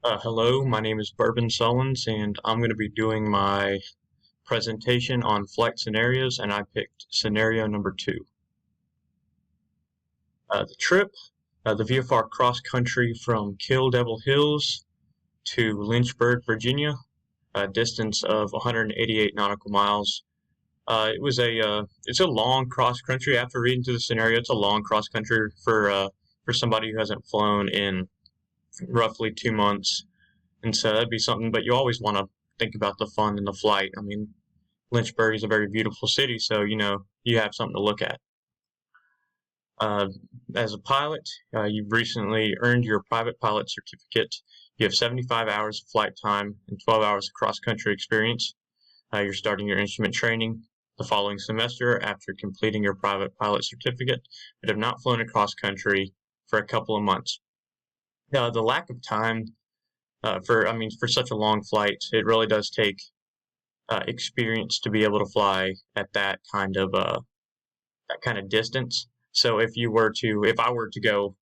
Hello, my name is Bourbon Sullins, and I'm going to be doing my presentation on flight scenarios, and I picked scenario number two. The trip, the VFR cross country from Kill Devil Hills to Lynchburg, Virginia, a distance of 188 nautical miles. It's a long cross country. After reading through the scenario, it's a long cross country for somebody who hasn't flown in roughly 2 months. And so that'd be something, but you always want to think about the fun in the flight. I mean, Lynchburg is a very beautiful city, so you have something to look at. Uh, as a pilot, you've recently earned your private pilot certificate. You have 75 hours of flight time and 12 hours of cross-country experience. You're starting your instrument training the following semester after completing your private pilot certificate, but have not flown across country for a couple of months. The lack of time for such a long flight, it really does take experience to be able to fly at that kind of distance. So if I were to go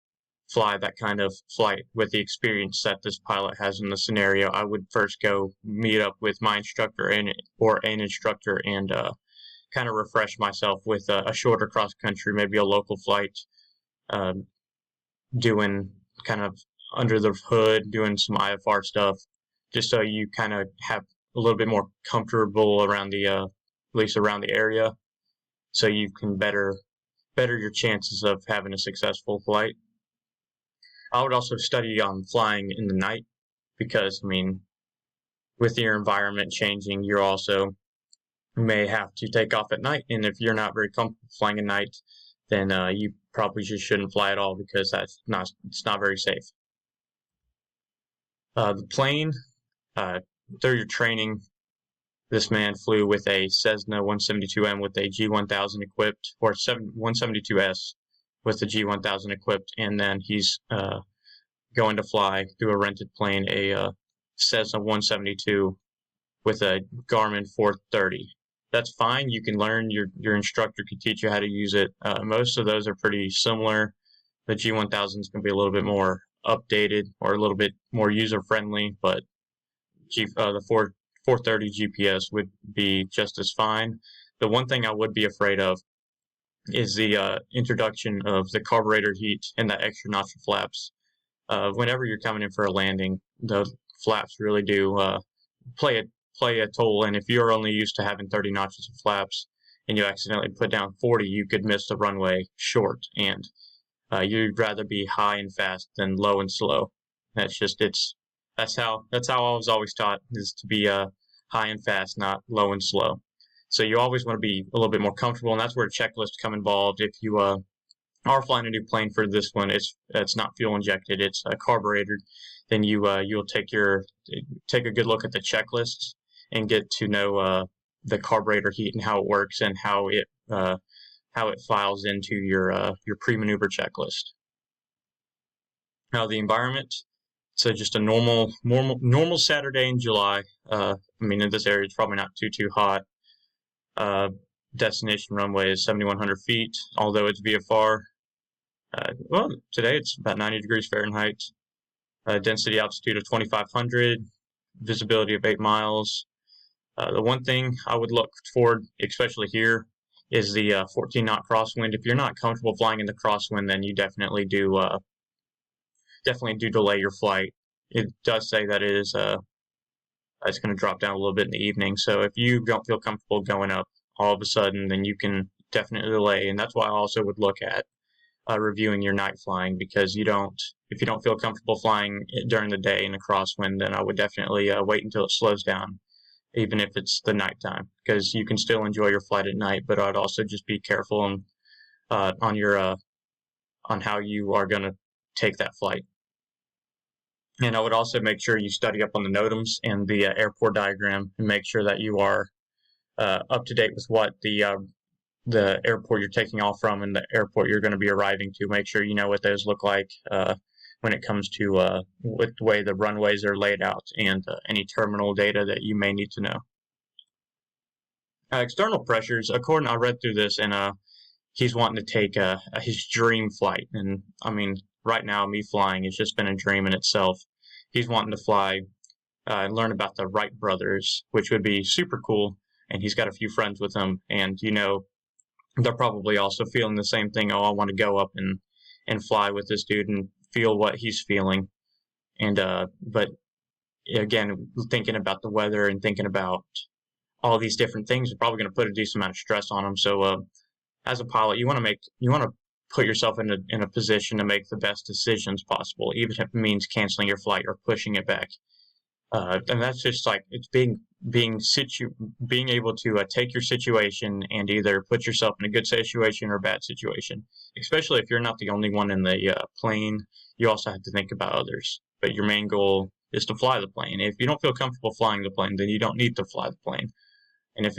fly that kind of flight with the experience that this pilot has in the scenario, I would first go meet up with my instructor or an instructor and kind of refresh myself with a shorter cross country, maybe a local flight, um, doing kind of under the hood, doing some IFR stuff, just so you kind of have a little bit more comfortable around at least around the area, so you can better your chances of having a successful flight. I would also study on flying in the night because, I mean, with your environment changing, you're also may have to take off at night. And if you're not very comfortable flying at night, then you probably just shouldn't fly at all because it's not very safe. The plane, through your training, this man flew with a Cessna 172M with a G1000 equipped, or 172S with the G1000 equipped, and then he's going to fly through a rented plane a Cessna 172 with a Garmin 430. That's fine. You can learn. Your instructor can teach you how to use it. Most of those are pretty similar. The G1000 is going to be a little bit more updated or a little bit more user friendly, but the 430 GPS would be just as fine. The one thing I would be afraid of is the introduction of the carburetor heat and the extra notch of flaps. Whenever you're coming in for a landing, the flaps really do play a play a toll. And if you're only used to having 30 notches of flaps and you accidentally put down 40, you could miss the runway short. And you'd rather be high and fast than low and slow. That's how I was always taught, is to be high and fast, not low and slow. So you always want to be a little bit more comfortable, and that's where checklists come involved. If you are flying a new plane for this one, it's not fuel injected, it's a carburetor. Then you'll take a good look at the checklists and get to know the carburetor heat and how it works and how it files into your pre-maneuver checklist. Now the environment. So just a normal Saturday in July. I mean, in this area, it's probably not too hot. Uh, Destination runway is 7,100 feet, although it's VFR. Well, today it's about 90 degrees Fahrenheit. Density altitude of 2,500. Visibility of 8 miles. The one thing I would look forward, especially here, is the 14 knot crosswind. If you're not comfortable flying in the crosswind, then you definitely do delay your flight. It does say that it's going to drop down a little bit in the evening. So if you don't feel comfortable going up all of a sudden, then you can definitely delay. And that's why I also would look at reviewing your night flying, because if you don't feel comfortable flying during the day in a crosswind, then I would definitely wait until it slows down, even if it's the nighttime, because you can still enjoy your flight at night. But I'd also just be careful on how you are going to take that flight. And I would also make sure you study up on the NOTAMs and the airport diagram, and make sure that you are up to date with what the airport you're taking off from and the airport you're going to be arriving to. Make sure you know what those look like when it comes to with the way the runways are laid out, and any terminal data that you may need to know. External pressures. I read through this, and he's wanting to take his dream flight. And I mean, right now, me flying has just been a dream in itself. he's wanting to fly and learn about the Wright brothers, which would be super cool. And he's got a few friends with him, and they're probably also feeling the same thing. Oh, I want to go up and fly with this dude and feel what he's feeling. And but again, thinking about the weather and thinking about all these different things are probably going to put a decent amount of stress on them. So as a pilot, you want to put yourself in a position to make the best decisions possible, even if it means canceling your flight or pushing it back. And that's just like it's being able to take your situation and either put yourself in a good situation or a bad situation. Especially if you're not the only one in the plane, you also have to think about others. But your main goal is to fly the plane. If you don't feel comfortable flying the plane, then you don't need to fly the plane. And if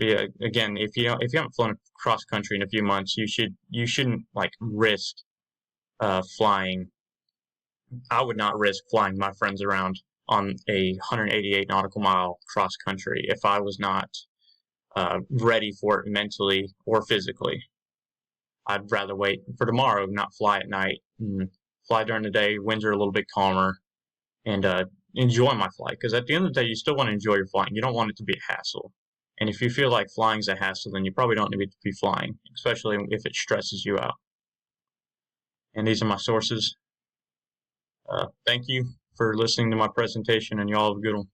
you haven't flown across country in a few months, you shouldn't like risk flying. I would not risk flying my friends around on a 188 nautical mile cross country if I was not ready for it mentally or physically. I'd rather wait for tomorrow, not fly at night, and fly during the day. Winds are a little bit calmer, and enjoy my flight. Because at the end of the day, you still want to enjoy your flying. You don't want it to be a hassle. And if you feel like flying's a hassle, then you probably don't need to be flying, especially if it stresses you out. And these are my sources. Thank you for listening to my presentation, and y'all have a good one.